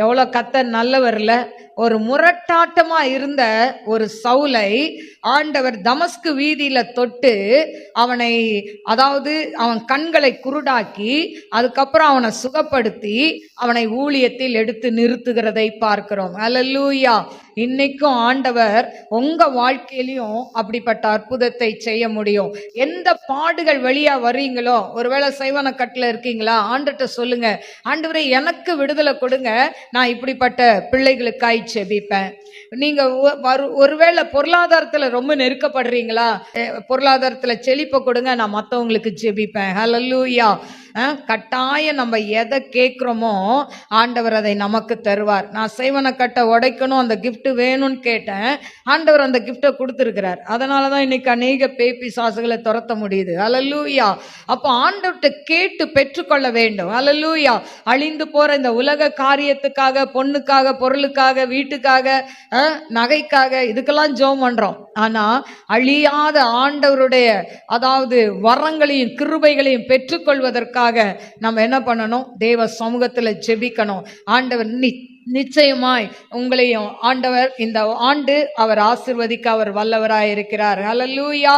எவ்வளவு கர்த்தர் நல்லவர்ல. ஒரு முரட்டாட்டமா இருந்த ஒரு சவுலை ஆண்டவர் தமஸ்கு வீதியில தொட்டு அவனை, அதாவது அவன் கண்களை குருடாக்கி அதுக்கப்புறம் அவனை சுகப்படுத்தி அவனை ஊழியத்தில் எடுத்து நிறுத்துகிறதை பார்க்கிறோம். அல்லேலூயா. இன்னைக்கும் ஆண்டவர் உங்க வாழ்க்கையிலையும் அப்படிப்பட்ட அற்புதத்தை செய்ய முடியும். எந்த பாடுகள் வழியா வர்றீங்களோ, ஒருவேளை சைவன கட்டுல இருக்கீங்களா, ஆண்டவர்ட்ட சொல்லுங்க, ஆண்டவரே எனக்கு விடுதலை கொடுங்க, நான் இப்படிப்பட்ட பிள்ளைகளுக்காய் செபிப்பேன். நீங்க ஒருவேளை பொருளாதாரத்துல ரொம்ப நெருக்கப்படுறீங்களா, பொருளாதாரத்துல செழிப்பை கொடுங்க, நான் மற்றவங்களுக்கு ஜெபிப்பேன். ஹல்லேலூயா. கட்டாயம் நம்ம எதை கேட்குறோமோ ஆண்டவர் அதை நமக்கு தருவார். நான் செய்வன கட்டை உடைக்கணும், அந்த கிஃப்ட் வேணும்னு கேட்டேன், ஆண்டவர் அந்த கிஃப்டை கொடுத்துருக்கிறார். அதனால தான் இன்னைக்கு அநேக பேய் பிசாசுகளை துரத்த முடியுது. ஹல்லேலூயா. அப்போ ஆண்டவர்கிட்ட கேட்டு பெற்றுக்கொள்ள வேண்டும். ஹல்லேலூயா. அழிந்து போற இந்த உலக காரியத்துக்காக, பொண்ணுக்காக, பொருளுக்காக, வீட்டுக்காக, நகைக்காக, இதுக்கெல்லாம் ஜெபம் பண்றோம். ஆனா அழியாத ஆண்டவருடைய, அதாவது வரங்களையும் கிருபைகளையும் பெற்றுக்கொள்வதற்காக நம்ம என்ன பண்ணணும்? தேவ சமூகத்துல ஜெபிக்கணும். ஆண்டவர் நிச்சயமாய் உங்களையும் ஆண்டவர் இந்த ஆண்டு அவர் ஆசீர்வதிக்க அவர் வல்லவராய் இருக்கிறார். ஹல்லேலூயா.